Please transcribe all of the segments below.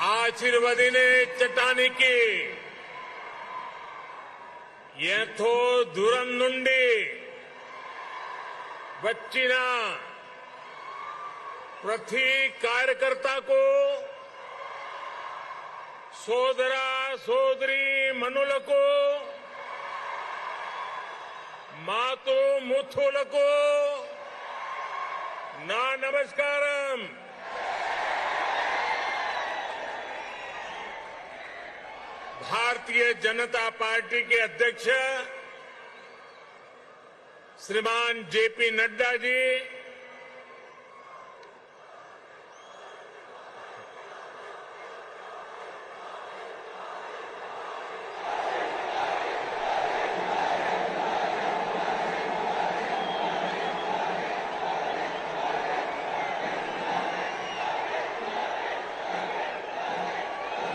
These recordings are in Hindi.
ఆశీర్వదినే చట్టానికి ఎంతో దూరం నుండి వచ్చిన ప్రతి కార్యకర్తకు సోదర సోదరి మనులకు మాతు ముథులకు నా నమస్కారం। भारतीय जनता पार्टी के अध्यक्ष श्रीमान जेपी नड्डा जी,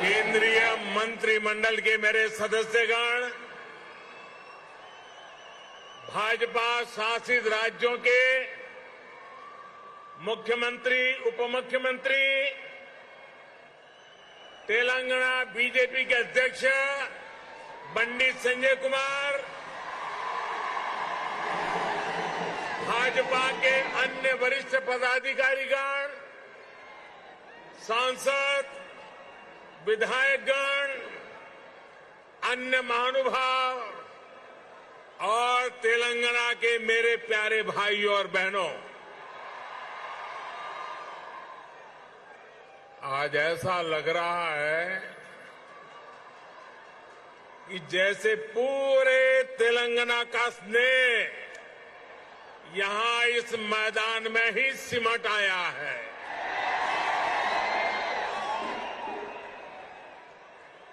केंद्रीय मंत्रिमंडल के मेरे सदस्यगण, भाजपा शासित राज्यों के मुख्यमंत्री, उपमुख्यमंत्री, तेलंगाना बीजेपी के अध्यक्ष पंडित संजय कुमार, भाजपा के अन्य वरिष्ठ पदाधिकारीगण, सांसद, विधायकगण, अन्य महानुभाव और तेलंगाना के मेरे प्यारे भाइयों और बहनों, आज ऐसा लग रहा है कि जैसे पूरे तेलंगाना का स्नेह यहां इस मैदान में ही सिमट आया है।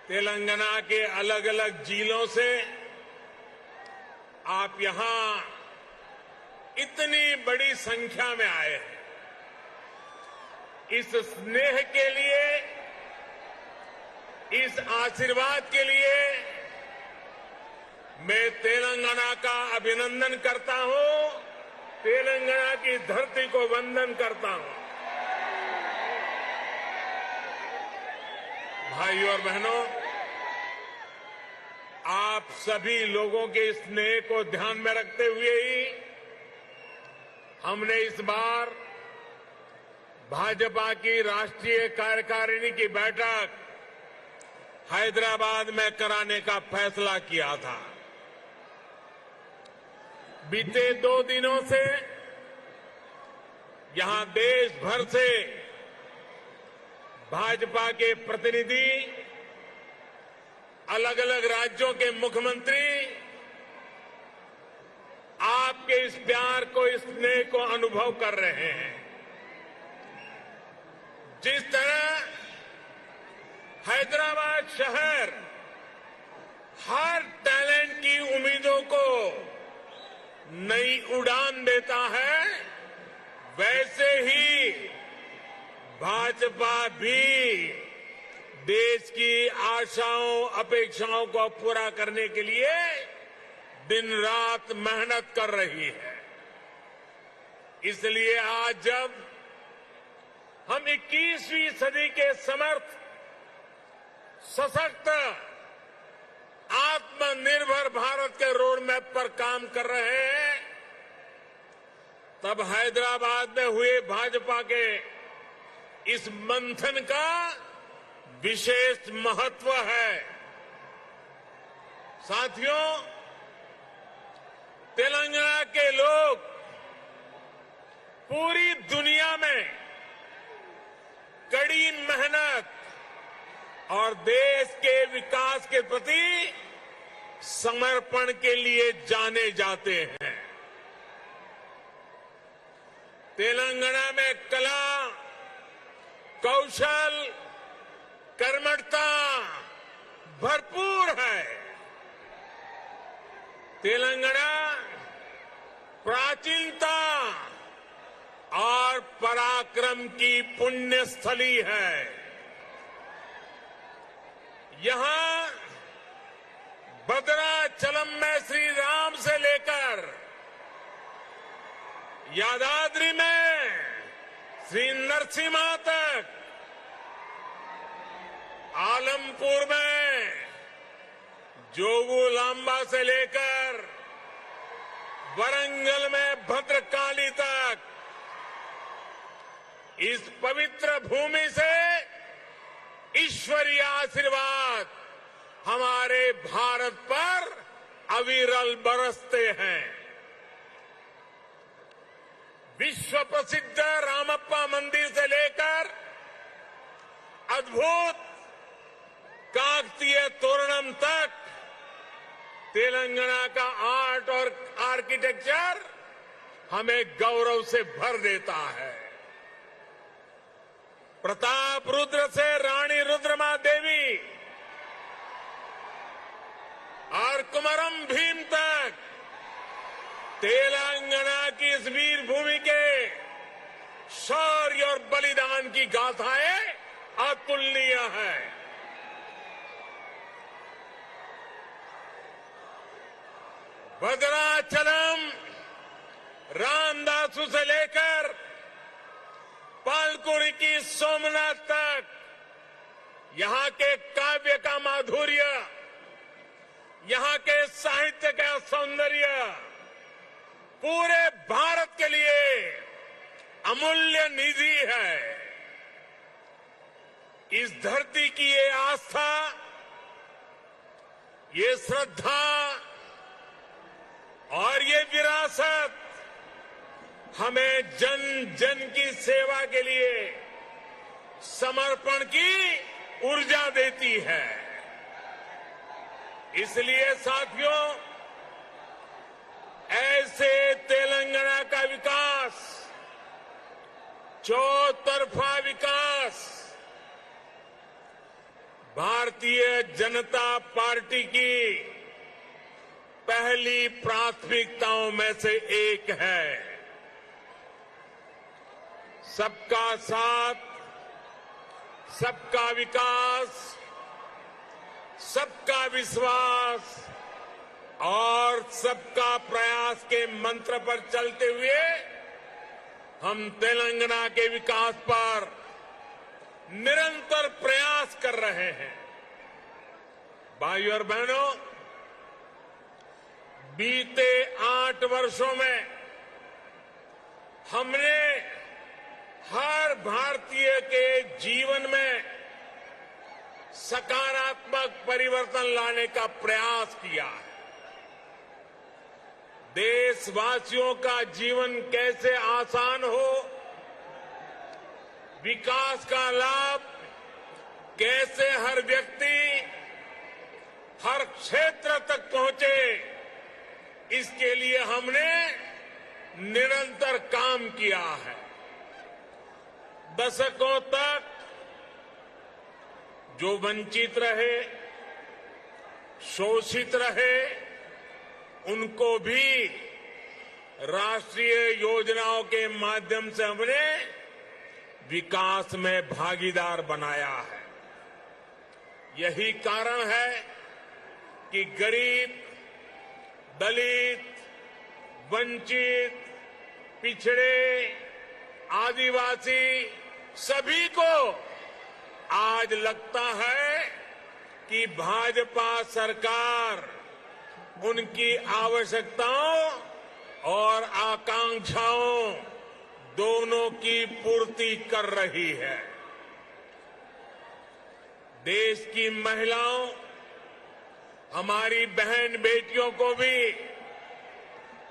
तेलंगाना के अलग अलग जिलों से आप यहां इतनी बड़ी संख्या में आए हैं। इस स्नेह के लिए, इस आशीर्वाद के लिए मैं तेलंगाना का अभिनंदन करता हूं, तेलंगाना की धरती को वंदन करता हूं। भाइयों और बहनों, आप सभी लोगों के स्नेह को ध्यान में रखते हुए ही हमने इस बार भाजपा की राष्ट्रीय कार्यकारिणी की बैठक हैदराबाद में कराने का फैसला किया था। बीते 2 दिनों से यहां देश भर से भाजपा के प्रतिनिधि, अलग अलग राज्यों के मुख्यमंत्री आपके इस प्यार को, इस स्नेह को अनुभव कर रहे हैं। जिस तरह हैदराबाद शहर हर टैलेंट की उम्मीदों को नई उड़ान देता है, वैसे ही भाजपा भी देश की आशाओं, अपेक्षाओं को पूरा करने के लिए दिन रात मेहनत कर रही है। इसलिए आज जब हम 21वीं सदी के समर्थ, सशक्त, आत्मनिर्भर भारत के रोड मैप पर काम कर रहे हैं, तब हैदराबाद में हुए भाजपा के इस मंथन का विशेष महत्व है। साथियों, तेलंगाना के लोग पूरी दुनिया में कड़ी मेहनत और देश के विकास के प्रति समर्पण के लिए जाने जाते हैं। तेलंगाना में कला, कौशल, कर्मठता भरपूर है। तेलंगाना प्राचीनता और पराक्रम की पुण्य स्थली है। यहां भद्राचलम में श्री राम से लेकर यादाद्री में श्री नरसिम्हा तक आलमपुर में जोगुलांबा से लेकर वरंगल में भद्रकाली तक इस पवित्र भूमि से ईश्वरीय आशीर्वाद हमारे भारत पर अविरल बरसते हैं। विश्व प्रसिद्ध रामप्पा मंदिर से लेकर अद्भुत काकतीय तोरणम तक तेलंगाना का आर्ट और आर्किटेक्चर हमें गौरव से भर देता है। प्रताप रुद्र से रानी रुद्रमा देवी और कुमरम भीम तक तेलंगाना की इस वीर भूमि के शौर्य और बलिदान की गाथाएं अतुलनीय है। भद्राचलम रामदासु से लेकर पालकुरी की सोमनाथ तक यहां के काव्य का माधुर्य, यहां के साहित्य का सौंदर्य पूरे भारत के लिए अमूल्य निधि है। इस धरती की ये आस्था, ये श्रद्धा और ये विरासत हमें जन जन की सेवा के लिए समर्पण की ऊर्जा देती है। इसलिए साथियों, ऐसे तेलंगाना का विकास, चौतरफा विकास भारतीय जनता पार्टी की पहली प्राथमिकताओं में से एक है। सबका साथ, सबका विकास, सबका विश्वास और सबका प्रयास के मंत्र पर चलते हुए हम तेलंगाना के विकास पर निरंतर प्रयास कर रहे हैं। भाइयों और बहनों, बीते 8 वर्षों में हमने हर भारतीय के जीवन में सकारात्मक परिवर्तन लाने का प्रयास किया है। देशवासियों का जीवन कैसे आसान हो, विकास का लाभ कैसे हर व्यक्ति, हर क्षेत्र तक पहुंचे, इसके लिए हमने निरंतर काम किया है। दशकों तक जो वंचित रहे, शोषित रहे, उनको भी राष्ट्रीय योजनाओं के माध्यम से हमने विकास में भागीदार बनाया है। यही कारण है कि गरीब, दलित, वंचित, पिछड़े, आदिवासी सभी को आज लगता है कि भाजपा सरकार उनकी आवश्यकताओं और आकांक्षाओं दोनों की पूर्ति कर रही है। देश की महिलाओं, हमारी बहन बेटियों को भी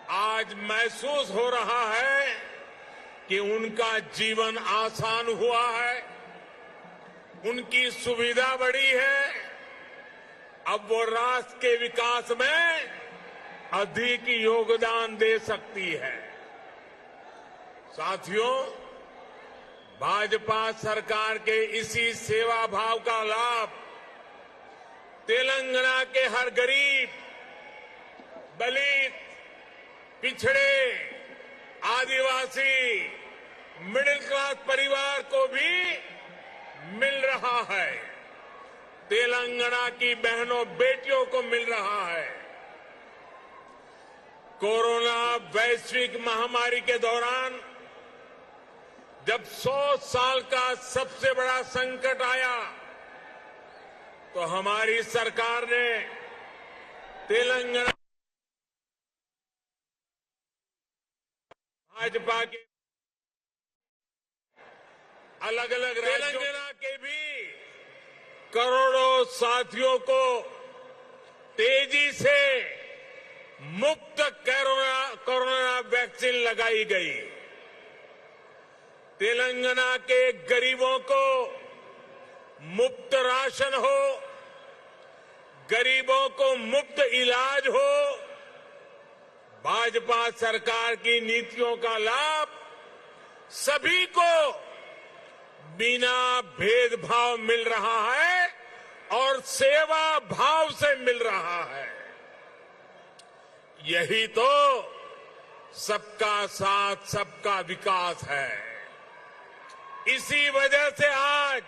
आज महसूस हो रहा है कि उनका जीवन आसान हुआ है, उनकी सुविधा बढ़ी है। अब वो राष्ट्र के विकास में अधिक योगदान दे सकती है। साथियों, भाजपा सरकार के इसी सेवा भाव का लाभ तेलंगाना के हर गरीब, दलित, पिछड़े, आदिवासी, मिडिल क्लास परिवार को भी मिल रहा है। तेलंगाना की बहनों बेटियों को मिल रहा है। कोरोना वैश्विक महामारी के दौरान जब 100 साल का सबसे बड़ा संकट आया, तो हमारी सरकार ने तेलंगाना भाजपा के अलग अलग तेलंगाना के भी करोड़ों साथियों को तेजी से मुफ्त कोरोना वैक्सीन लगाई गई। तेलंगाना के गरीबों को मुफ्त राशन हो, गरीबों को मुफ्त इलाज हो, भाजपा सरकार की नीतियों का लाभ सभी को बिना भेदभाव मिल रहा है और सेवा भाव से मिल रहा है। यही तो सबका साथ सबका विकास है। इसी वजह से आज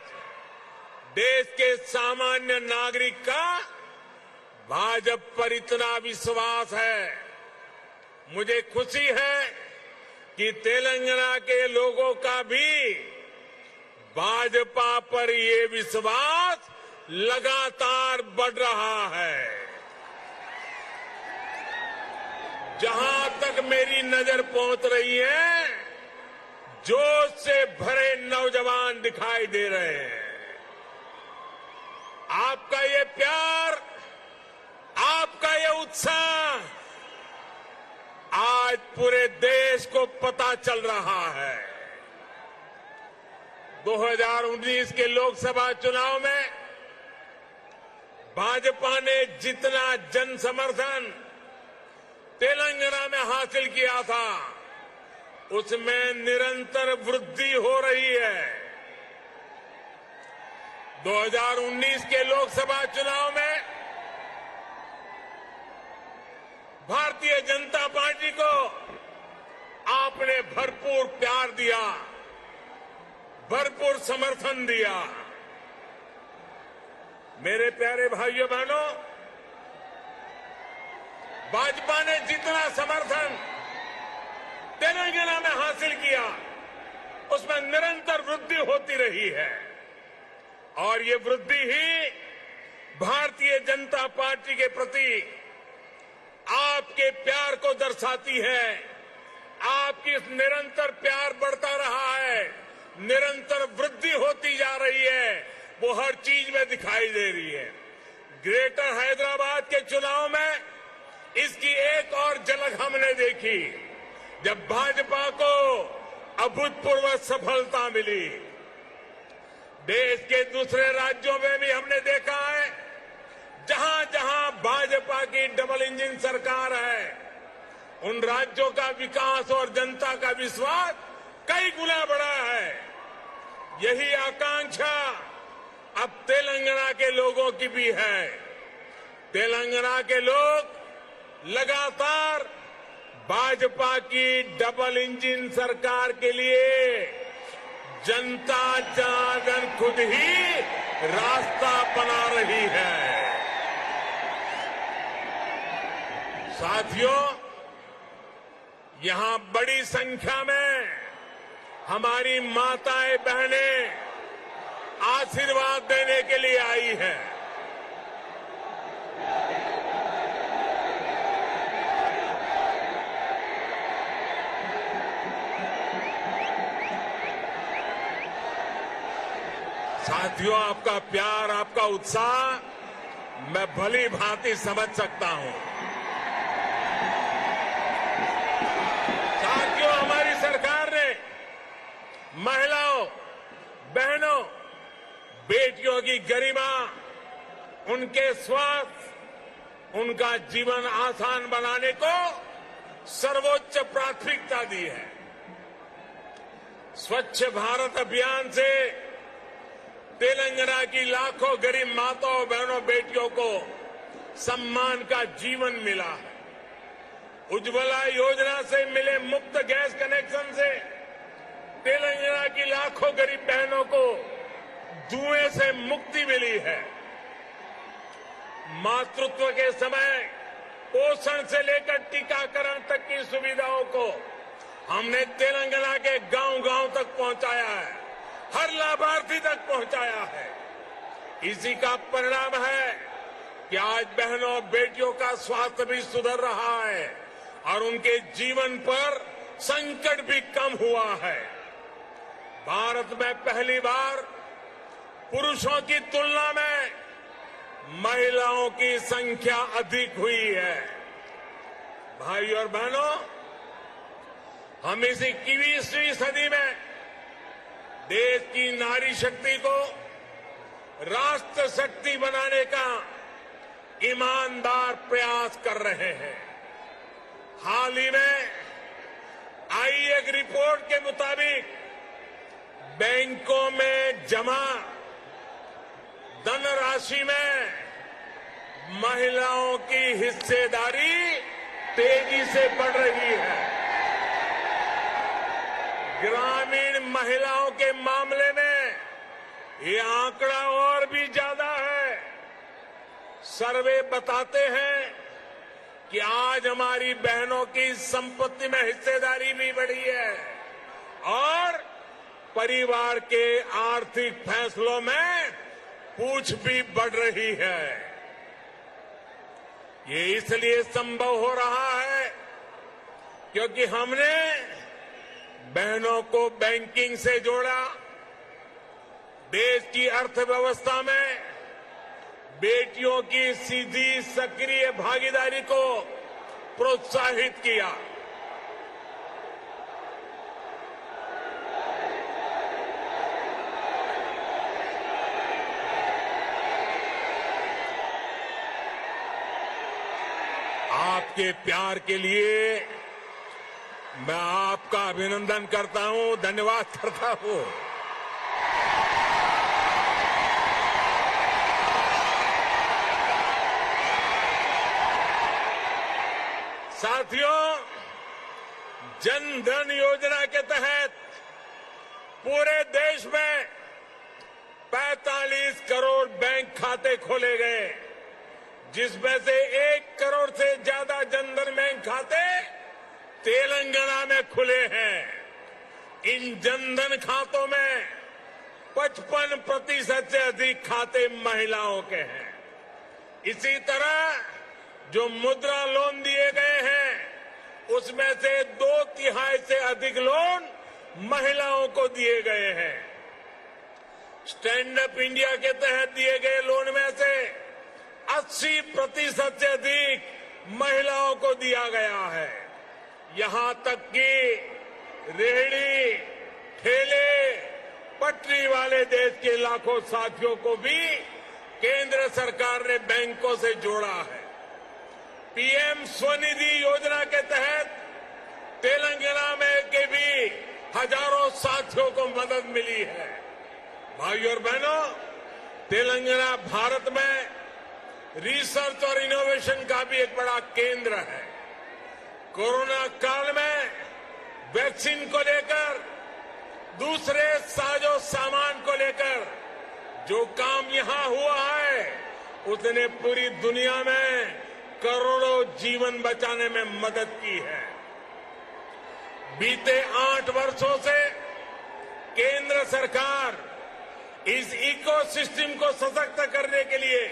देश के सामान्य नागरिक का भाजपा पर इतना विश्वास है। मुझे खुशी है कि तेलंगाना के लोगों का भी भाजपा पर ये विश्वास लगातार बढ़ रहा है। जहां तक मेरी नजर पहुंच रही है, जोश से भरे नौजवान दिखाई दे रहे हैं। आपका ये प्यार, आपका ये उत्साह आज पूरे देश को पता चल रहा है। 2019 के लोकसभा चुनाव में भाजपा ने जितना जन समर्थन तेलंगाना में हासिल किया था, उसमें निरंतर वृद्धि हो रही है। 2019 के लोकसभा चुनाव में भारतीय जनता पार्टी को आपने भरपूर प्यार दिया, भरपूर समर्थन दिया। मेरे प्यारे भाइयों बहनों, भाजपा ने जितना समर्थन तेलंगाना में हासिल किया, उसमें निरंतर वृद्धि होती रही है और ये वृद्धि ही भारतीय जनता पार्टी के प्रति आपके प्यार को दर्शाती है। आपकी इस निरंतर प्यार बढ़ता रहा है, निरंतर वृद्धि होती जा रही है, वो हर चीज में दिखाई दे रही है। ग्रेटर हैदराबाद के चुनाव में इसकी एक और झलक हमने देखी, जब भाजपा को अभूतपूर्व सफलता मिली। देश के दूसरे राज्यों में भी हमने देखा है, जहां जहां भाजपा की डबल इंजन सरकार है, उन राज्यों का विकास और जनता का विश्वास कई गुना बढ़ा है। यही आकांक्षा अब तेलंगाना के लोगों की भी है। तेलंगाना के लोग लगातार भाजपा की डबल इंजन सरकार के लिए जनता जनार्दन खुद ही रास्ता बना रही है। साथियों, यहां बड़ी संख्या में हमारी माताएं बहनें आशीर्वाद देने के लिए आई हैं। साथियों, आपका प्यार, आपका उत्साह मैं भली भांति समझ सकता हूं। साथियों, हमारी सरकार ने महिलाओं, बहनों, बेटियों की गरिमा, उनके स्वास्थ्य, उनका जीवन आसान बनाने को सर्वोच्च प्राथमिकता दी है। स्वच्छ भारत अभियान से तेलंगाना की लाखों गरीब माताओं, बहनों, बेटियों को सम्मान का जीवन मिला है। उज्ज्वला योजना से मिले मुफ्त गैस कनेक्शन से तेलंगाना की लाखों गरीब बहनों को धुएं से मुक्ति मिली है। मातृत्व के समय पोषण से लेकर टीकाकरण तक की सुविधाओं को हमने तेलंगाना के गांव-गांव तक पहुंचाया है, हर लाभार्थी तक पहुंचाया है। इसी का परिणाम है कि आज बहनों बेटियों का स्वास्थ्य भी सुधर रहा है और उनके जीवन पर संकट भी कम हुआ है। भारत में पहली बार पुरुषों की तुलना में महिलाओं की संख्या अधिक हुई है। भाइयों और बहनों, हम इस 21वीं सदी में देश की नारी शक्ति को राष्ट्र शक्ति बनाने का ईमानदार प्रयास कर रहे हैं। हाल ही में आई एक रिपोर्ट के मुताबिक बैंकों में जमा धनराशि में महिलाओं की हिस्सेदारी तेजी से बढ़ रही है। ग्रामीण महिलाओं के मामले में ये आंकड़ा और भी ज्यादा है। सर्वे बताते हैं कि आज हमारी बहनों की संपत्ति में हिस्सेदारी भी बढ़ी है और परिवार के आर्थिक फैसलों में पूछ भी बढ़ रही है। ये इसलिए संभव हो रहा है क्योंकि हमने बहनों को बैंकिंग से जोड़ा, देश की अर्थव्यवस्था में बेटियों की सीधी सक्रिय भागीदारी को प्रोत्साहित किया। आपके प्यार के लिए मैं आपका अभिनंदन करता हूं, धन्यवाद करता हूं। साथियों, जन धन योजना के तहत पूरे देश में 45 करोड़ बैंक खाते खोले गए, जिसमें से 1 करोड़ से ज्यादा जनधन बैंक खाते तेलंगाना में खुले हैं। इन जनधन खातों में 55% से अधिक खाते महिलाओं के हैं। इसी तरह जो मुद्रा लोन दिए गए हैं उसमें से 2/3 से अधिक लोन महिलाओं को दिए गए हैं। स्टैंड अप इंडिया के तहत दिए गए लोन में से 80% से अधिक महिलाओं को दिया गया है। यहां तक कि रेहड़ी, ठेले, पटरी वाले देश के लाखों साथियों को भी केंद्र सरकार ने बैंकों से जोड़ा है। पीएम स्वनिधि योजना के तहत तेलंगाना में के भी हजारों साथियों को मदद मिली है। भाइयों और बहनों, तेलंगाना भारत में रिसर्च और इनोवेशन का भी एक बड़ा केंद्र है। कोरोना काल में वैक्सीन को लेकर, दूसरे साजो सामान को लेकर जो काम यहां हुआ है उसने पूरी दुनिया में करोड़ों जीवन बचाने में मदद की है। बीते 8 वर्षों से केंद्र सरकार इस इकोसिस्टम को सशक्त करने के लिए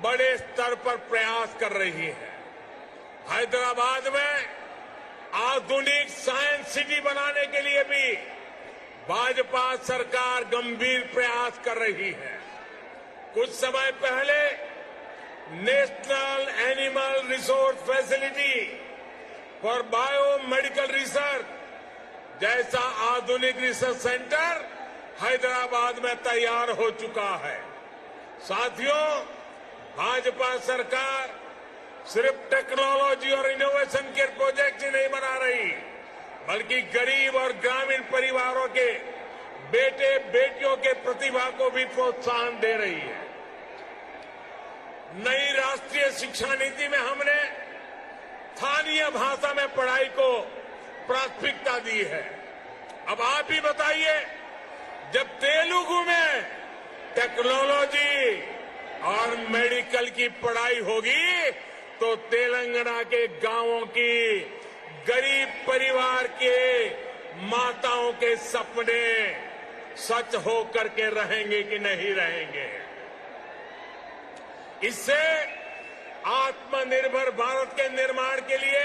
बड़े स्तर पर प्रयास कर रही है। हैदराबाद में आधुनिक साइंस सिटी बनाने के लिए भी भाजपा सरकार गंभीर प्रयास कर रही है। कुछ समय पहले national animal resource facility for biomedical research जैसा आधुनिक रिसर्च सेंटर हैदराबाद में तैयार हो चुका है। साथियों, भाजपा सरकार सिर्फ टेक्नोलॉजी और इनोवेशन के प्रोजेक्ट ही नहीं बना रही, बल्कि गरीब और ग्रामीण परिवारों के बेटे बेटियों के प्रतिभा को भी प्रोत्साहन दे रही है। नई राष्ट्रीय शिक्षा नीति में हमने स्थानीय भाषा में पढ़ाई को प्राथमिकता दी है। अब आप ही बताइए, जब तेलुगु में टेक्नोलॉजी और मेडिकल की पढ़ाई होगी तो तेलंगाना के गांवों की गरीब परिवार के माताओं के सपने सच हो करके रहेंगे कि नहीं रहेंगे। इससे आत्मनिर्भर भारत के निर्माण के लिए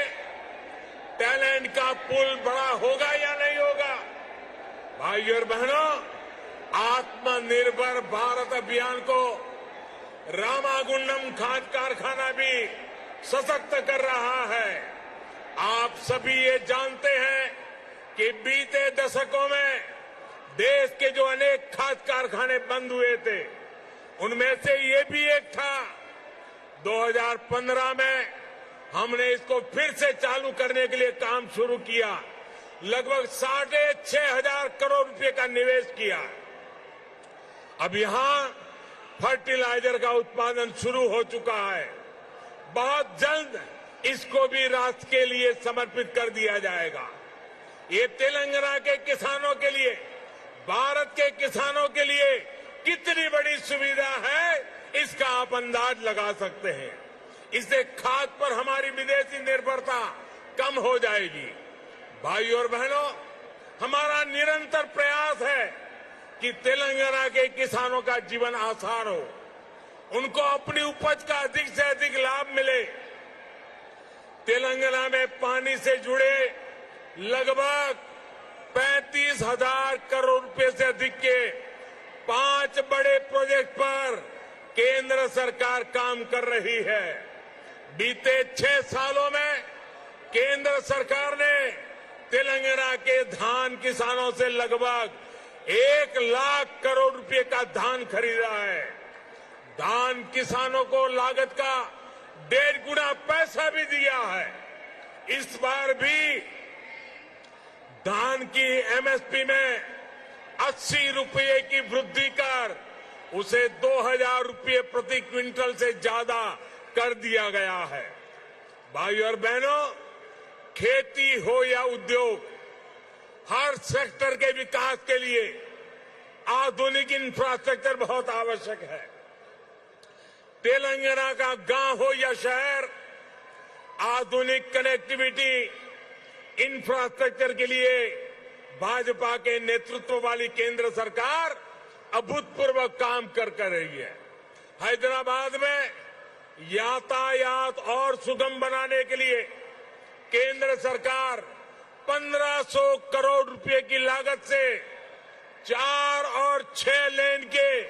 टैलेंट का पुल बड़ा होगा या नहीं होगा? भाइयों और बहनों, आत्मनिर्भर भारत अभियान को रामागुंडम खाद कारखाना भी सशक्त कर रहा है। आप सभी ये जानते हैं कि बीते दशकों में देश के जो अनेक खाद कारखाने बंद हुए थे, उनमें से ये भी एक था। 2015 में हमने इसको फिर से चालू करने के लिए काम शुरू किया। लगभग 6,500 करोड़ रुपए का निवेश किया। अब यहां फर्टिलाइजर का उत्पादन शुरू हो चुका है। बहुत जल्द इसको भी राष्ट्र के लिए समर्पित कर दिया जाएगा। ये तेलंगाना के किसानों के लिए, भारत के किसानों के लिए कितनी बड़ी सुविधा है, इसका आप अंदाज लगा सकते हैं। इससे खाद पर हमारी विदेशी निर्भरता कम हो जाएगी। भाइयों और बहनों, हमारा निरंतर प्रयास है कि तेलंगाना के किसानों का जीवन आसान हो, उनको अपनी उपज का अधिक से अधिक लाभ मिले। तेलंगाना में पानी से जुड़े लगभग 35,000 करोड़ रुपए से अधिक के 5 बड़े प्रोजेक्ट पर केंद्र सरकार काम कर रही है। बीते 6 सालों में केंद्र सरकार ने तेलंगाना के धान किसानों से लगभग 1 लाख करोड़ रुपए का धान खरीदा है। धान किसानों को लागत का 1.5 गुना पैसा भी दिया है। इस बार भी धान की एमएसपी में 80 रुपये की वृद्धि कर उसे 2,000 रुपये प्रति क्विंटल से ज्यादा कर दिया गया है। भाइयों और बहनों, खेती हो या उद्योग, हर सेक्टर के विकास के लिए आधुनिक इंफ्रास्ट्रक्चर बहुत आवश्यक है। तेलंगाना का गांव हो या शहर, आधुनिक कनेक्टिविटी इंफ्रास्ट्रक्चर के लिए भाजपा के नेतृत्व वाली केंद्र सरकार अभूतपूर्व काम कर रही है। हैदराबाद में यातायात और सुगम बनाने के लिए केंद्र सरकार 1,500 करोड़ रुपए की लागत से 4 और 6 लेन के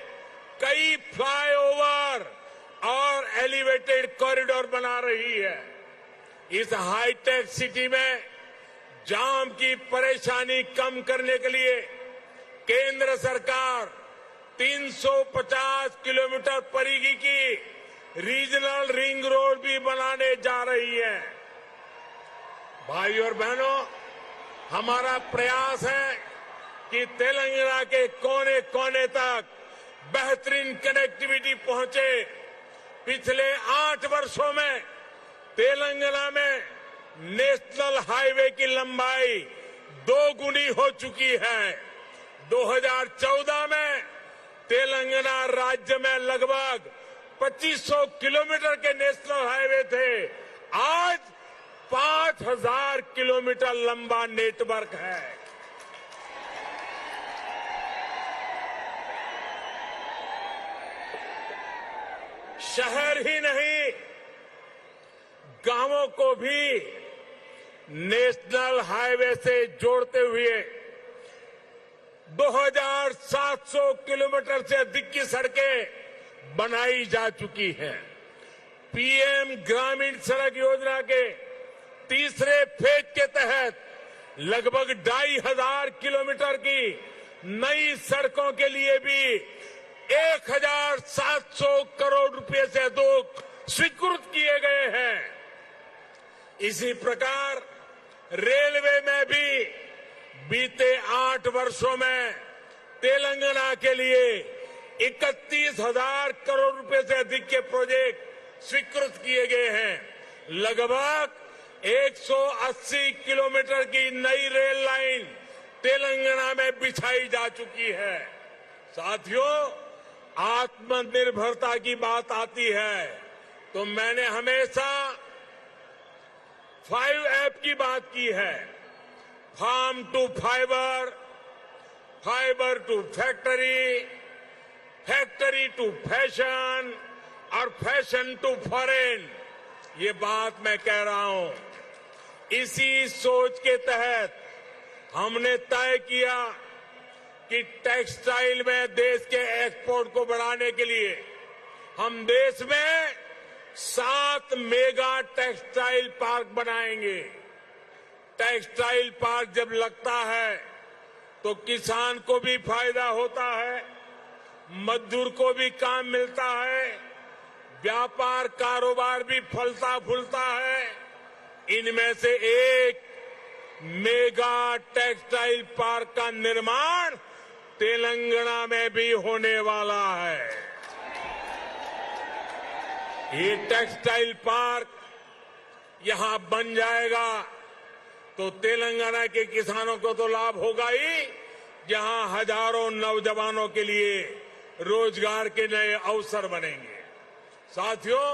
कई फ्लाईओवर और एलिवेटेड कॉरिडोर बना रही है। इस हाईटेक सिटी में जाम की परेशानी कम करने के लिए केंद्र सरकार 350 किलोमीटर परिधि की रीजनल रिंग रोड भी बनाने जा रही है। भाइयों और बहनों, हमारा प्रयास है कि तेलंगाना के कोने कोने तक बेहतरीन कनेक्टिविटी पहुंचे। पिछले 8 वर्षों में तेलंगाना में नेशनल हाईवे की लंबाई 2 गुनी हो चुकी है। 2014 में तेलंगाना राज्य में लगभग 2500 किलोमीटर के नेशनल हाईवे थे। आज 5,000 किलोमीटर लंबा नेटवर्क है। शहर ही नहीं, गांवों को भी नेशनल हाईवे से जोड़ते हुए 2,700 किलोमीटर से अधिक की सड़कें बनाई जा चुकी हैं। पीएम ग्रामीण सड़क योजना के तीसरे फेज के तहत लगभग 2,500 किलोमीटर की नई सड़कों के लिए भी 1,700 करोड़ रुपए से अधिक स्वीकृत किए गए हैं। इसी प्रकार रेलवे में भी बीते 8 वर्षों में तेलंगाना के लिए 31,000 करोड़ रुपए से अधिक के प्रोजेक्ट स्वीकृत किए गए हैं। लगभग 180 किलोमीटर की नई रेल लाइन तेलंगाना में बिछाई जा चुकी है। साथियों, आत्मनिर्भरता की बात आती है तो मैंने हमेशा 5 की बात की है। Farm to fibre, fibre to factory, factory to fashion, और फैशन टू फॉरेन, ये बात मैं कह रहा हूं। इसी सोच के तहत हमने तय किया कि टेक्सटाइल में देश के एक्सपोर्ट को बढ़ाने के लिए हम देश में 7 मेगा टेक्सटाइल पार्क बनाएंगे। टेक्सटाइल पार्क जब लगता है तो किसान को भी फायदा होता है, मजदूर को भी काम मिलता है, व्यापार कारोबार भी फलता फूलता है। इनमें से एक मेगा टेक्सटाइल पार्क का निर्माण तेलंगाना में भी होने वाला है। ये टेक्सटाइल पार्क यहां बन जाएगा तो तेलंगाना के किसानों को तो लाभ होगा ही, जहां हजारों नौजवानों के लिए रोजगार के नए अवसर बनेंगे। साथियों,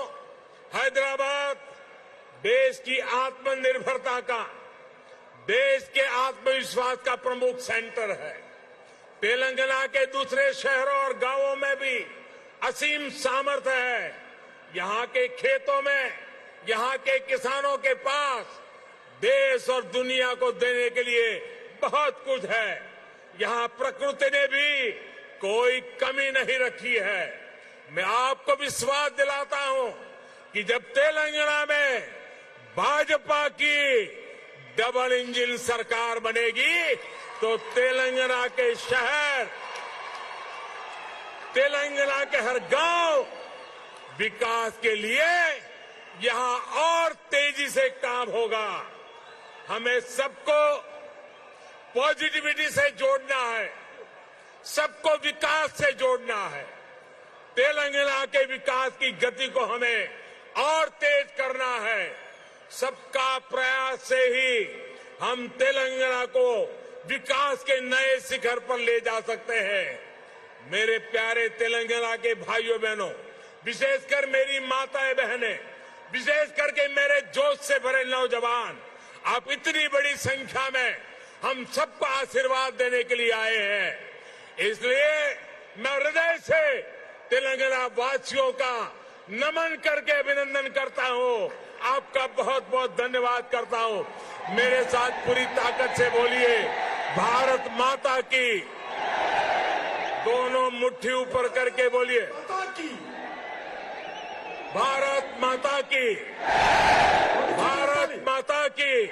हैदराबाद देश की आत्मनिर्भरता का, देश के आत्मविश्वास का प्रमुख सेंटर है। तेलंगाना के दूसरे शहरों और गांवों में भी असीम सामर्थ्य है। यहां के खेतों में, यहां के किसानों के पास देश और दुनिया को देने के लिए बहुत कुछ है। यहां प्रकृति ने भी कोई कमी नहीं रखी है। मैं आपको विश्वास दिलाता हूं कि जब तेलंगाना में भाजपा की डबल इंजन सरकार बनेगी तो तेलंगाना के शहर, तेलंगाना के हर गांव विकास के लिए यहां और तेजी से काम होगा। हमें सबको पॉजिटिविटी से जोड़ना है, सबको विकास से जोड़ना है। तेलंगाना के विकास की गति को हमें और तेज करना है। सबका प्रयास से ही हम तेलंगाना को विकास के नए शिखर पर ले जा सकते हैं। मेरे प्यारे तेलंगाना के भाइयों बहनों, विशेषकर मेरी माताएं बहनें, विशेष करके मेरे जोश से भरे नौजवान, आप इतनी बड़ी संख्या में हम सबको आशीर्वाद देने के लिए आए हैं। इसलिए मैं हृदय से तेलंगाना वासियों का नमन करके अभिनंदन करता हूं। आपका बहुत बहुत धन्यवाद करता हूं। मेरे साथ पूरी ताकत से बोलिए, भारत माता की। दोनों मुट्ठी ऊपर करके बोलिए, भारत माता की, भारत माता की,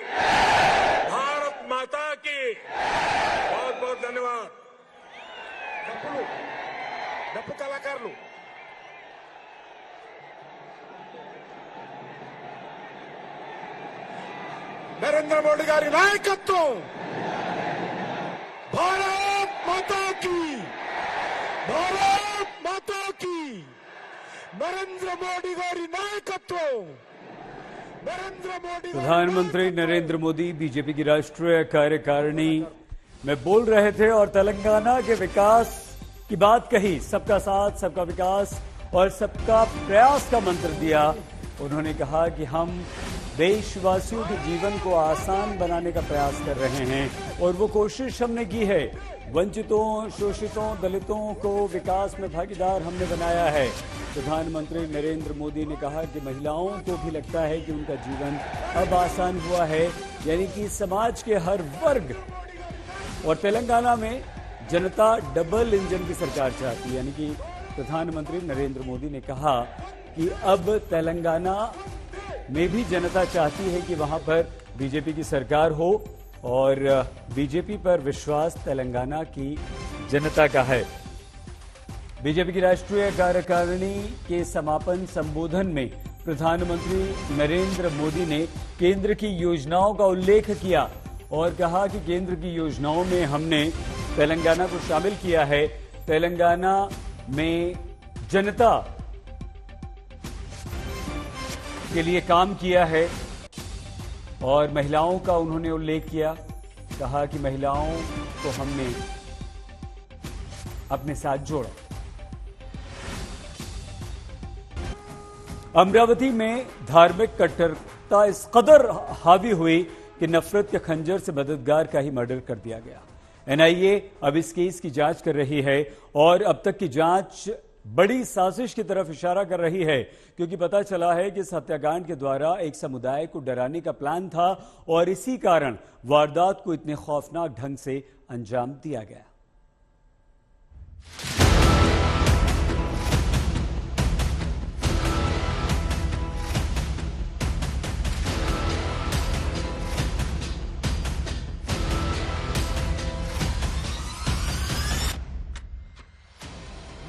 भारत माता की। बहुत बहुत धन्यवाद। डप्पू कलाकारలు नरेंद्र मोदी गारी नायकत्వం, भारत माता की, भारत माता की, नरेंद्र मोदी गारी नायकत्వం, नरेंद्र मोदी। प्रधानमंत्री नरेंद्र मोदी बीजेपी की राष्ट्रीय कार्यकारिणी में बोल रहे थे और तेलंगाना के विकास की बात कही। सबका साथ, सबका विकास और सबका प्रयास का मंत्र दिया। उन्होंने कहा कि हम देशवासियों के जीवन को आसान बनाने का प्रयास कर रहे हैं और वो कोशिश हमने की है। वंचितों, शोषितों, दलितों को विकास में भागीदार हमने बनाया है। प्रधानमंत्री नरेंद्र मोदी ने कहा कि महिलाओं को भी लगता है कि उनका जीवन अब आसान हुआ है, यानी कि समाज के हर वर्ग। और तेलंगाना में जनता डबल इंजन की सरकार चाहती है, यानी कि प्रधानमंत्री नरेंद्र मोदी ने कहा कि अब तेलंगाना में भी जनता चाहती है कि वहां पर बीजेपी की सरकार हो और बीजेपी पर विश्वास तेलंगाना की जनता का है। बीजेपी की राष्ट्रीय कार्यकारिणी के समापन संबोधन में प्रधानमंत्री नरेंद्र मोदी ने केंद्र की योजनाओं का उल्लेख किया और कहा कि केंद्र की योजनाओं में हमने तेलंगाना को शामिल किया है। तेलंगाना में जनता के लिए काम किया है और महिलाओं का उन्होंने उल्लेख किया। कहा कि महिलाओं को हमने अपने साथ जोड़ा। अमरावती में धार्मिक कट्टरता इस कदर हावी हुई कि नफरत के खंजर से मददगार का ही मर्डर कर दिया गया। एनआईए अब इस केस की जांच कर रही है और अब तक की जांच बड़ी साजिश की तरफ इशारा कर रही है, क्योंकि पता चला है कि इस हत्याकांड के द्वारा एक समुदाय को डराने का प्लान था और इसी कारण वारदात को इतने खौफनाक ढंग से अंजाम दिया गया।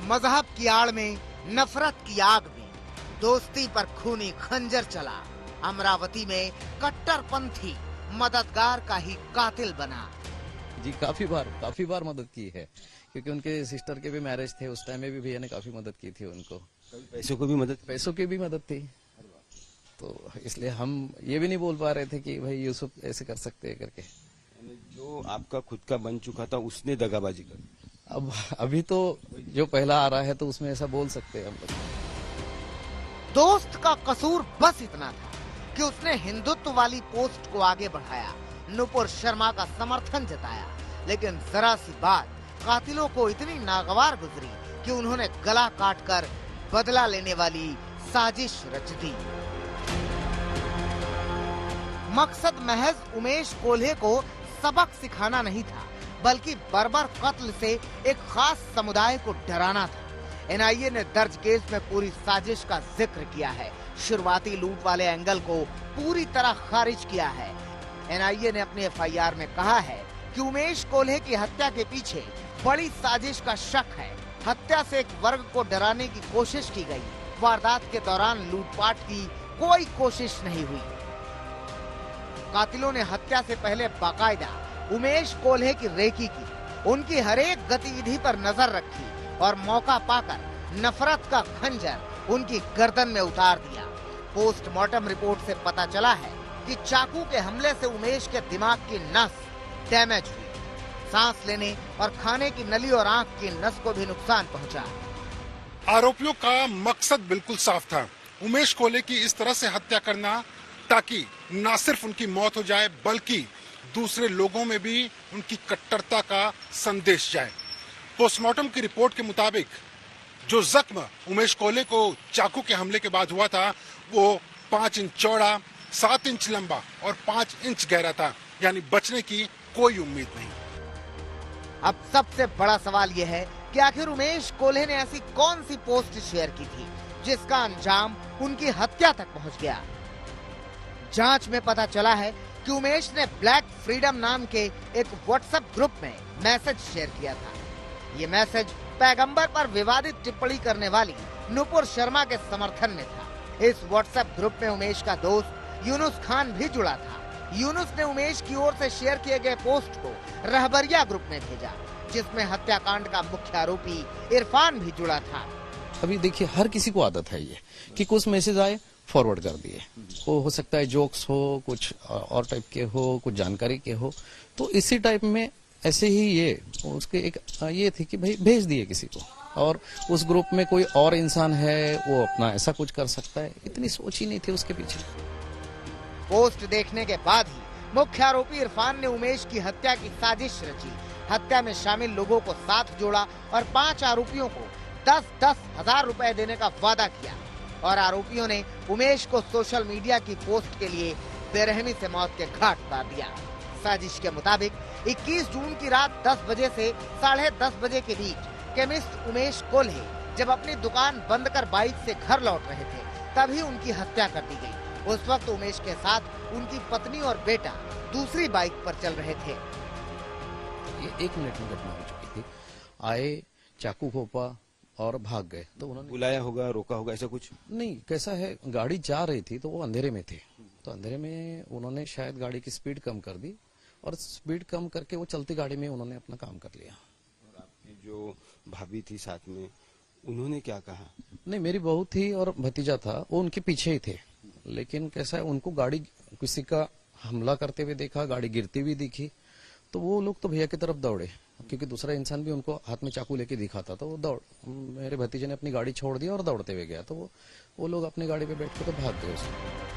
मजहब की आड़ में नफरत की आग में दोस्ती पर खूनी खंजर चला। अमरावती में कट्टरपंथी मददगार का ही कातिल बना। जी काफी बार मदद की है, क्योंकि उनके सिस्टर के भी मैरिज थे, उस टाइम में भी भैया ने काफी मदद की थी उनको। पैसों की भी मदद थी, तो इसलिए हम ये भी नहीं बोल पा रहे थे कि भाई यूसुफ ऐसे कर सकते हैं करके। जो आपका खुद का बन चुका था उसने दगाबाजी कर। अब अभी तो जो पहला आ रहा है तो उसमें ऐसा बोल सकते हैं हम लोग। दोस्त का कसूर बस इतना था कि उसने हिंदुत्व वाली पोस्ट को आगे बढ़ाया, नुपुर शर्मा का समर्थन जताया, लेकिन जरा सी बात कातिलों को इतनी नागवार गुजरी कि उन्होंने गला काटकर बदला लेने वाली साजिश रच दी। मकसद महज उमेश कोल्हे को सबक सिखाना नहीं था, बल्कि बर्बर कत्ल से एक खास समुदाय को डराना था। एनआईए ने दर्ज केस में पूरी साजिश का जिक्र किया है। शुरुआती लूट वाले एंगल को पूरी तरह खारिज किया है। एनआईए ने अपनी एफआईआर में कहा है कि उमेश कोल्हे की हत्या के पीछे बड़ी साजिश का शक है। हत्या से एक वर्ग को डराने की कोशिश की गई। वारदात के दौरान लूटपाट की कोई कोशिश नहीं हुई। कातिलों ने हत्या से पहले बाकायदा उमेश कोल्हे की रेकी की, उनकी हरेक गतिविधि पर नजर रखी और मौका पाकर नफरत का खंजर उनकी गर्दन में उतार दिया। पोस्टमार्टम रिपोर्ट से पता चला है कि चाकू के हमले से उमेश के दिमाग की नस डैमेज हुई। सांस लेने और खाने की नली और आंख की नस को भी नुकसान पहुंचा। आरोपियों का मकसद बिल्कुल साफ था, उमेश कोल्हे की इस तरह से हत्या करना ताकि न सिर्फ उनकी मौत हो जाए बल्कि दूसरे लोगों में भी उनकी कट्टरता का संदेश जाए। पोस्टमार्टम की रिपोर्ट के मुताबिक जो जख्म उमेश कोल्हे को चाकू के हमले के बाद हुआ था वो 5 इंच चौड़ा, 7 इंच लंबा और 5 इंच गहरा था, यानी बचने की कोई उम्मीद नहीं। अब सबसे बड़ा सवाल यह है कि आखिर उमेश कोल्हे ने ऐसी कौन सी पोस्ट शेयर की थी जिसका अंजाम उनकी हत्या तक पहुंच गया। जांच में पता चला है कि उमेश ने ब्लैक फ्रीडम नाम के एक व्हाट्सएप ग्रुप में मैसेज शेयर किया था। ये मैसेज पैगंबर पर विवादित टिप्पणी करने वाली नुपुर शर्मा के समर्थन में था। इस व्हाट्सएप ग्रुप में उमेश का दोस्त यूनुस खान भी जुड़ा था। यूनुस ने उमेश की ओर से शेयर किए गए पोस्ट को रहबरिया ग्रुप में भेजा, जिसमें हत्याकांड का मुख्य आरोपी इरफान भी जुड़ा था। अभी देखिए, हर किसी को आदत है ये कि कुछ मैसेज आए फॉरवर्ड कर दिए। वो हो सकता है जोक्स हो, कुछ और टाइप के हो, कुछ जानकारी के हो, तो इसी टाइप में ऐसे ही ये उसके एक ये थी कि भाई भेज दिए किसी को, और उस ग्रुप में कोई और इंसान है वो अपना ऐसा कुछ कर सकता है, इतनी सोच ही नहीं थी उसके पीछे। पोस्ट देखने के बाद ही मुख्य आरोपी इरफान ने उमेश की हत्या की साजिश रची। हत्या में शामिल लोगों को साथ जोड़ा और 5 आरोपियों को 10-10 हजार रुपए देने का वादा किया और आरोपियों ने उमेश को सोशल मीडिया की पोस्ट के लिए बेरहमी से मौत के घाट उतार दिया। साजिश के मुताबिक 21 जून की रात 10 बजे से 10:30 बजे के बीच केमिस्ट उमेश कोल्हे जब अपनी दुकान बंद कर बाइक से घर लौट रहे थे, तभी उनकी हत्या कर दी गई। उस वक्त उमेश के साथ उनकी पत्नी और बेटा दूसरी बाइक पर चल रहे थे। ये 1 मिनट में घटना हो चुकी थी। आए, चाकू खोपा और भाग गए। तो उन्होंने बुलाया होगा, रोका होगा, ऐसा कुछ नहीं। कैसा है, गाड़ी जा रही थी तो वो अंधेरे में थे, तो अंधेरे में उन्होंने शायद गाड़ी की स्पीड कम कर दी और स्पीड कम करके वो चलती गाड़ी में उन्होंने अपना काम कर लिया। और आपकी जो भाभी थी साथ में, उन्होंने क्या कहा? नहीं, मेरी बहू थी और भतीजा था, वो उनके पीछे ही थे, लेकिन कैसा है, उनको गाड़ी किसी का हमला करते हुए देखा, गाड़ी गिरती हुई दिखी, तो वो लोग तो भैया की तरफ दौड़े, क्योंकि दूसरा इंसान भी उनको हाथ में चाकू लेके दिखा था, तो वो मेरे भतीजे ने अपनी गाड़ी छोड़ दी और दौड़ते हुए गया, तो वो लोग अपनी गाड़ी पे बैठ के तो भाग गए उसमें।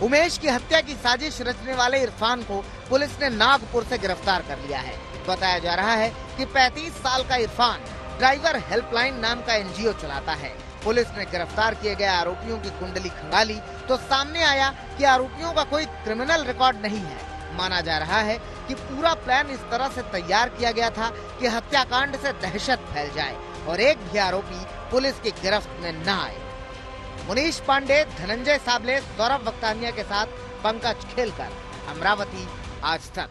उमेश की हत्या की साजिश रचने वाले इरफान को पुलिस ने नागपुर से गिरफ्तार कर लिया है। बताया जा रहा है कि 35 साल का इरफान ड्राइवर हेल्पलाइन नाम का एनजीओ चलाता है। पुलिस ने गिरफ्तार किए गए आरोपियों की कुंडली खंगाली तो सामने आया कि आरोपियों का कोई क्रिमिनल रिकॉर्ड नहीं है। माना जा रहा है कि पूरा प्लान इस तरह से तैयार किया गया था कि हत्याकांड से दहशत फैल जाए और एक भी आरोपी पुलिस की गिरफ्त में न आए। मुनीश पांडे, धनंजय साबले, सौरभ वक्तानिया के साथ पंकज खेलकर, अमरावती, आज तक।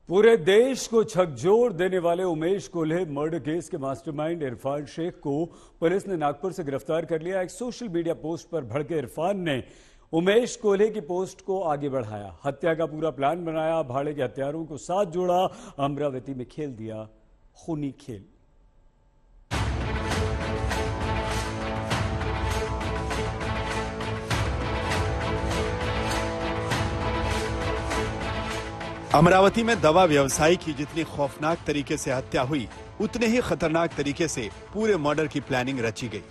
पूरे देश को झकझोर देने वाले उमेश कोल्हे मर्डर केस के मास्टरमाइंड इरफान शेख को पुलिस ने नागपुर से गिरफ्तार कर लिया। एक सोशल मीडिया पोस्ट पर भड़के इरफान ने उमेश कोल्हे की पोस्ट को आगे बढ़ाया, हत्या का पूरा प्लान बनाया, भाड़े के हत्यारों को साथ जोड़ा, अमरावती में खेल दिया खूनी खेल। अमरावती में दवा व्यवसायी की जितनी खौफनाक तरीके से हत्या हुई, उतने ही खतरनाक तरीके से पूरे मर्डर की प्लानिंग रची गई।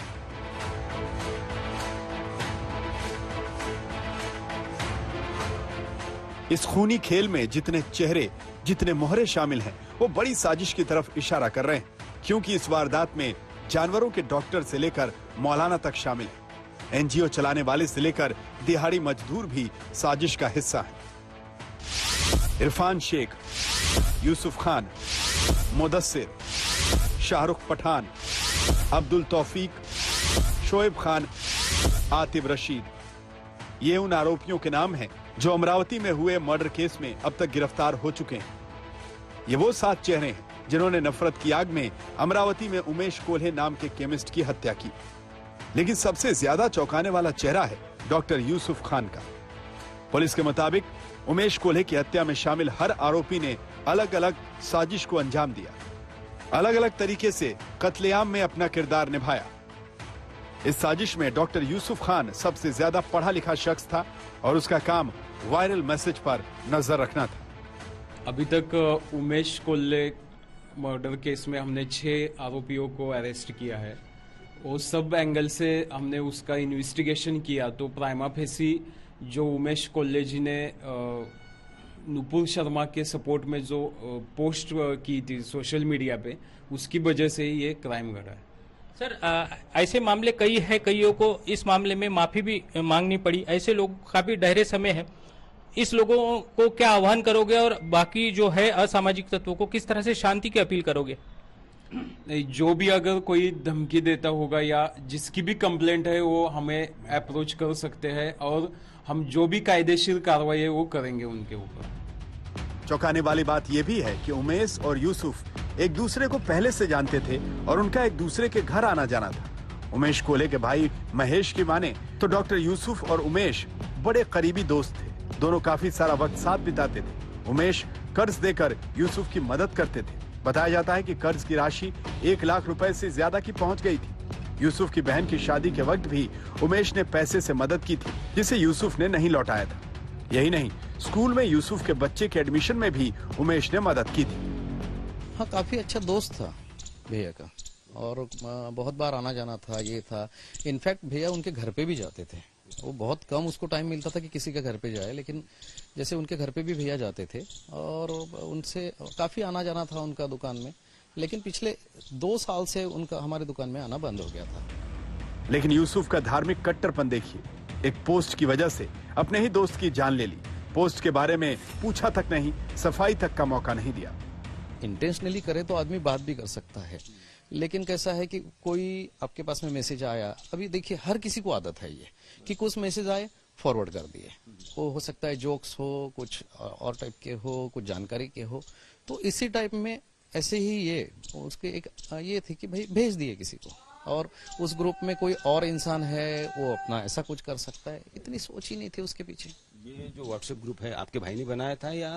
इस खूनी खेल में जितने चेहरे, जितने मोहरे शामिल हैं, वो बड़ी साजिश की तरफ इशारा कर रहे हैं, क्योंकि इस वारदात में जानवरों के डॉक्टर से लेकर मौलाना तक शामिल हैं। एनजीओ चलाने वाले से लेकर दिहाड़ी मजदूर भी साजिश का हिस्सा हैं। इरफान शेख, यूसुफ खान, मुदस्सिर, शाहरुख पठान, अब्दुल तौफीक, शोएब खान, आतिफ रशीद, ये उन आरोपियों के नाम हैं जो अमरावती में हुए मर्डर केस में अब तक गिरफ्तार हो चुके हैं। ये वो 7 चेहरे हैं जिन्होंने नफरत की आग में अमरावती में उमेश कोल्हे नाम के केमिस्ट की हत्या की। लेकिन सबसे ज्यादा चौंकाने वाला चेहरा है डॉक्टर यूसुफ खान का। पुलिस के मुताबिक उमेश कोल्हे की हत्या में शामिल हर आरोपी ने अलग अलग साजिश को अंजाम दिया, अलग अलग तरीके से कत्लेआम में अपना किरदार निभाया। इस साजिश में डॉक्टर यूसुफ खान सबसे ज्यादा पढ़ा लिखा शख्स था और उसका काम वायरल मैसेज पर नजर रखना था। अभी तक उमेश कोल्हे मर्डर केस में हमने 6 आरोपियों को अरेस्ट किया है और सब एंगल से हमने उसका इन्वेस्टिगेशन किया। तो प्राइमा फेसी जो उमेश कोल्हे जी ने नुपुर शर्मा के सपोर्ट में जो पोस्ट की थी सोशल मीडिया पे, उसकी वजह से ही ये क्राइम घटा है। सर, ऐसे मामले कई है, कईयों को इस मामले में माफी भी मांगनी पड़ी। ऐसे लोग काफी डहरे समय है, इस लोगों को क्या आह्वान करोगे और बाकी जो है असामाजिक तत्वों को किस तरह से शांति की अपील करोगे? जो भी अगर कोई धमकी देता होगा या जिसकी भी कंप्लेंट है वो हमें अप्रोच कर सकते हैं और हम जो भी कायदेशीर कार्रवाई है वो करेंगे उनके ऊपर। चौंकाने वाली बात यह भी है कि उमेश और यूसुफ एक दूसरे को पहले से जानते थे और उनका एक दूसरे के घर आना जाना था। उमेश कोल्हे के भाई महेश की माने तो डॉक्टर यूसुफ और उमेश बड़े करीबी दोस्त थे। दोनों काफी सारा वक्त साथ बिताते थे। उमेश कर्ज देकर यूसुफ की मदद करते थे। बताया जाता है कि कर्ज की राशि 1 लाख रुपए से ज्यादा की पहुंच गई थी। यूसुफ की बहन की शादी के वक्त भी उमेश ने पैसे से मदद की थी, जिसे यूसुफ ने नहीं लौटाया था। यही नहीं, स्कूल में यूसुफ के बच्चे के एडमिशन में भी उमेश ने मदद की थी। हाँ, काफी अच्छा दोस्त था भैया का और बहुत बार आना जाना था, ये था। इनफैक्ट भैया उनके घर पे भी जाते थे। वो बहुत कम उसको टाइम मिलता था कि किसी के घर पे जाए, लेकिन जैसे उनके घर पे भी भैया जाते थे और उनसे काफी आना जाना था उनका दुकान में। लेकिन पिछले 2 साल से उनका हमारे दुकान में आना बंद हो गया था। लेकिन यूसुफ का धार्मिक कट्टरपन देखिए, एक पोस्ट की वजह से अपने ही दोस्त की जान ले ली। पोस्ट के बारे में पूछा तक नहीं, सफाई तक का मौका नहीं दिया। इंटेंशनली करे तो आदमी बात भी कर सकता है, लेकिन कैसा है कि कोई आपके पास में मैसेज आया, अभी देखिए हर किसी को आदत है ये कि कुछ मैसेज आए फॉरवर्ड कर दिए। वो हो सकता है जोक्स हो, कुछ और टाइप के हो, कुछ जानकारी के हो। तो इसी टाइप में ऐसे ही ये उसके एक ये थी कि भाई भेज दिए किसी को, और उस ग्रुप में कोई और इंसान है वो अपना ऐसा कुछ कर सकता है। इतनी सोच ही नहीं थी उसके पीछे। ये जो व्हाट्सएप ग्रुप है आपके भाई ने बनाया था या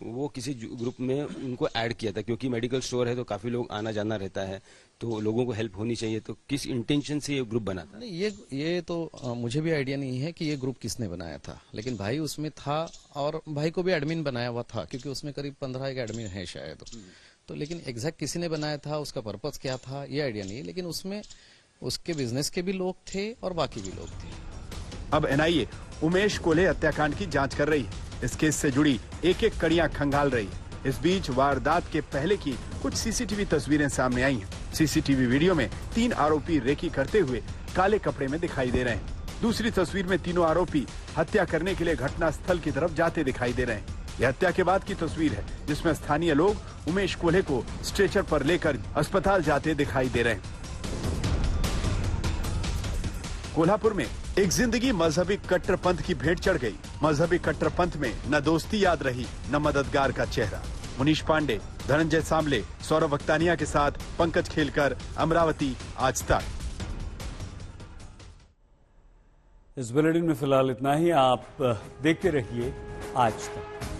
वो किसी ग्रुप में उनको ऐड किया था? क्योंकि मेडिकल स्टोर है तो काफी लोग आना जाना रहता है, तो लोगों को हेल्प होनी चाहिए। तो किस इंटेंशन से ये ग्रुप बना था? नहीं, ये तो मुझे भी आइडिया नहीं है कि ये ग्रुप किसने बनाया था, लेकिन भाई उसमें था और भाई को भी एडमिन बनाया हुआ था, क्योंकि उसमें करीब 15 एक एडमिन है शायद। तो लेकिन एग्जैक्ट किसी ने बनाया था, उसका पर्पस क्या था ये आइडिया नहीं है, लेकिन उसमें उसके बिजनेस के भी लोग थे और बाकी भी लोग थे। अब एनआईए उमेश कोल्हे हत्याकांड की जांच कर रही है। इस केस से जुड़ी एक एक कड़ियां खंगाल रही है। इस बीच वारदात के पहले की कुछ सीसीटीवी तस्वीरें सामने आई हैं। सीसीटीवी वीडियो में 3 आरोपी रेकी करते हुए काले कपड़े में दिखाई दे रहे हैं। दूसरी तस्वीर में तीनों आरोपी हत्या करने के लिए घटना स्थल की तरफ जाते दिखाई दे रहे हैं। यह हत्या के बाद की तस्वीर है, जिसमें स्थानीय लोग उमेश कोल्हे को स्ट्रेचर पर लेकर अस्पताल जाते दिखाई दे रहे हैं। कोल्हापुर में एक जिंदगी मजहबी कट्टरपंथ की भेंट चढ़ गई। मजहबी कट्टरपंथ में न दोस्ती याद रही, न मददगार का चेहरा। मुनीश पांडे, धनंजय सांबले, सौरभ वक्तानिया के साथ पंकज खेलकर, अमरावती, आज तक। इस बुलेटिन में फिलहाल इतना ही। आप देखते रहिए आज तक।